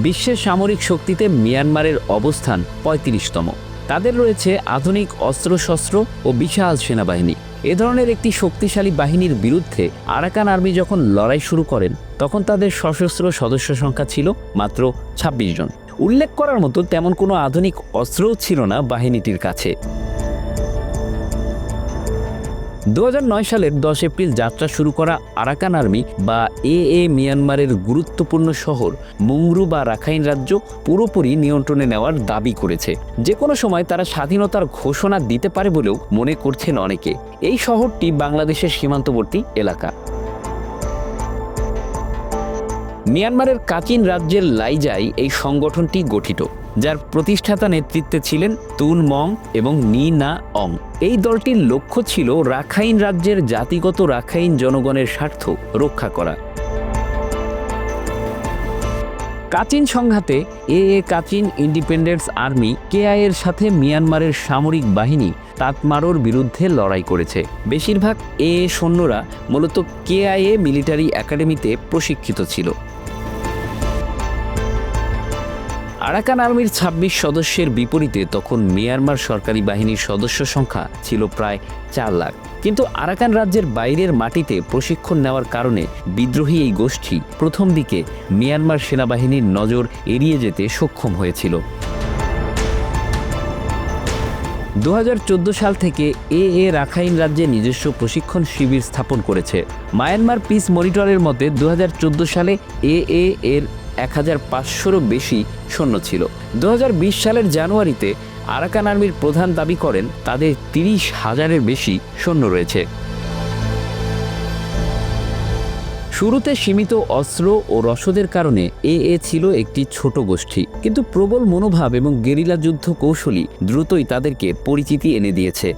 বিশ্বের সামরিক শক্তিতে মিয়ানমারের অবস্থান ৩৫তম। তাদের রয়েছে আধুনিক অস্ত্রশস্ত্র ও বিশাল সেনাবাহিনী। এ ধরনের একটি শক্তিশালী বাহিনীর বিরুদ্ধে আরাকান আর্মি যখন লড়াই শুরু করেন তখন তাদের সশস্ত্র সদস্য সংখ্যা ছিল মাত্র ২৬ জন। উল্লেখ করার মতো তেমন কোনো আধুনিক অস্ত্রও ছিল না বাহিনীটির কাছে। ২০০৯ সালের ১০ এপ্রিল যাত্রা শুরু করা আরাকান আর্মি বা মিয়ানমারের গুরুত্বপূর্ণ শহর মুংরু বা রাখাইন রাজ্য পুরোপুরি নিয়ন্ত্রণে নেওয়ার দাবি করেছে। যে কোনো সময় তারা স্বাধীনতার ঘোষণা দিতে পারে বলেও মনে করছেন অনেকে। এই শহরটি বাংলাদেশের সীমান্তবর্তী এলাকা। মিয়ানমারের কাচিন রাজ্যের লাইজায় এই সংগঠনটি গঠিত, যার প্রতিষ্ঠাতা নেতৃত্বে ছিলেন তুন মং এবং নি না অং। এই দলটির লক্ষ্য ছিল রাখাইন রাজ্যের জাতিগত রাখাইন জনগণের স্বার্থ রক্ষা করা। কাচিন সংঘাতে কাচিন ইন্ডিপেন্ডেন্স আর্মি কেআইএর সাথে মিয়ানমারের সামরিক বাহিনী তাতমারোর বিরুদ্ধে লড়াই করেছে। বেশিরভাগ সৈন্যরা মূলত কেআইএ মিলিটারি একাডেমিতে প্রশিক্ষিত ছিল। আরাকান আর্মির ২৬ সদস্যের বিপরীতে তখন মিয়ানমার সরকারি বাহিনীর সদস্য সংখ্যা ছিল প্রায় ৪ লাখ। কিন্তু আরাকান রাজ্যের বাইরের মাটিতে প্রশিক্ষণ নেওয়ার কারণে বিদ্রোহী এই গোষ্ঠী প্রথম দিকে মিয়ানমার সেনাবাহিনীর নজর এড়িয়ে যেতে সক্ষম হয়েছিল। ২০১৪ সাল থেকে রাখাইন রাজ্যে নিজস্ব প্রশিক্ষণ শিবির স্থাপন করেছে। মায়ানমার পিস মনিটরের মতে ২০১৪ সালে এর ১৫০০রও বেশি সৈন্য ছিল। ২০২০ সালের জানুয়ারিতে আরাকান আর্মির প্রধান দাবি করেন তাদের ৩০,০০০-এর বেশি সৈন্য রয়েছে। শুরুতে সীমিত অস্ত্র ও রসদের কারণে ছিল একটি ছোট গোষ্ঠী, কিন্তু প্রবল মনোভাব এবং গেরিলা যুদ্ধ কৌশলী দ্রুতই তাদেরকে পরিচিতি এনে দিয়েছে।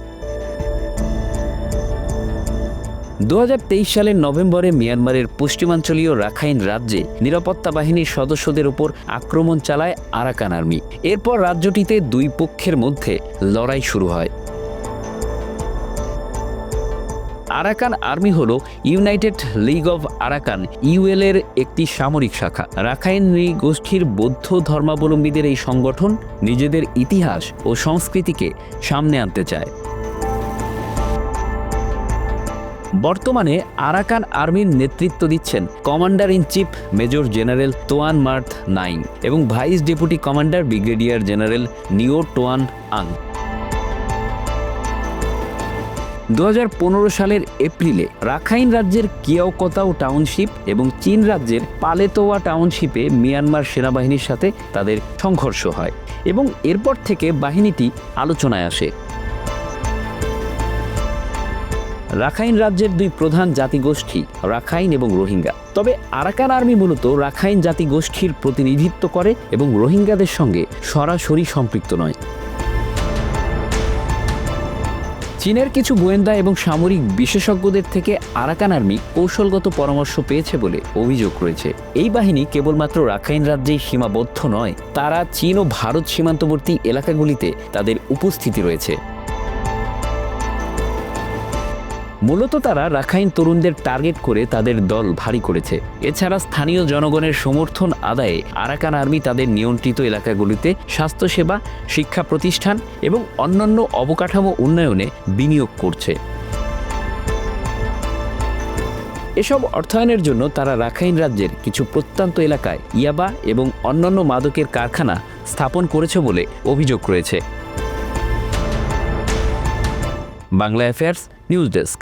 ২০২৩ সালের নভেম্বরে মিয়ানমারের পশ্চিমাঞ্চলীয় রাখাইন রাজ্যে নিরাপত্তা বাহিনীর সদস্যদের উপর আক্রমণ চালায় আরাকান আর্মি। এরপর রাজ্যটিতে দুই পক্ষের মধ্যে লড়াই শুরু হয়। আরাকান আর্মি হল ইউনাইটেড লিগ অব আরাকান এর একটি সামরিক শাখা। রাখাইন গোষ্ঠীর বৌদ্ধ ধর্মাবলম্বীদের এই সংগঠন নিজেদের ইতিহাস ও সংস্কৃতিকে সামনে আনতে চায়। বর্তমানে আরাকান আর্মির নেতৃত্ব দিচ্ছেন commander in chief major general Twan Mrat Naing এবং vice deputy commander brigadier general Nyo Twan আং। ২০১৫ সালের এপ্রিলে রাখাইন রাজ্যের কিয়াওকতাও টাউনশিপ এবং চীন রাজ্যের পালেতোয়া টাউনশিপে মিয়ানমার সেনাবাহিনীর সাথে তাদের সংঘর্ষ হয় এবং এরপর থেকে বাহিনীটি আলোচনায় আসে। রাখাইন রাজ্যের দুই প্রধান জাতিগোষ্ঠী রাখাইন এবং রোহিঙ্গা। তবে আরাকান আর্মি মূলত রাখাইন জাতিগোষ্ঠীর প্রতিনিধিত্ব করে এবং রোহিঙ্গাদের সঙ্গে সরাসরি সম্পৃক্ত নয়। চীনের কিছু গোয়েন্দা এবং সামরিক বিশেষজ্ঞদের থেকে আরাকান আর্মি কৌশলগত পরামর্শ পেয়েছে বলে অভিযোগ রয়েছে। এই বাহিনী কেবলমাত্র রাখাইন রাজ্যেই সীমাবদ্ধ নয়, তারা চীন ও ভারত সীমান্তবর্তী এলাকাগুলিতে তাদের উপস্থিতি রয়েছে। মূলত তারা রাখাইন তরুণদের টার্গেট করে তাদের দল ভারী করেছে। এছাড়া স্থানীয় জনগণের সমর্থন আদায়ে আরাকান আর্মি তাদের নিয়ন্ত্রিত এলাকাগুলিতে স্বাস্থ্যসেবা, শিক্ষা প্রতিষ্ঠান এবং অন্যান্য অবকাঠামো উন্নয়নে বিনিয়োগ করছে। এসব অর্থায়নের জন্য তারা রাখাইন রাজ্যের কিছু প্রত্যন্ত এলাকায় ইয়াবা এবং অন্যান্য মাদকের কারখানা স্থাপন করেছে বলে অভিযোগ রয়েছে। Bangla affairs news desk.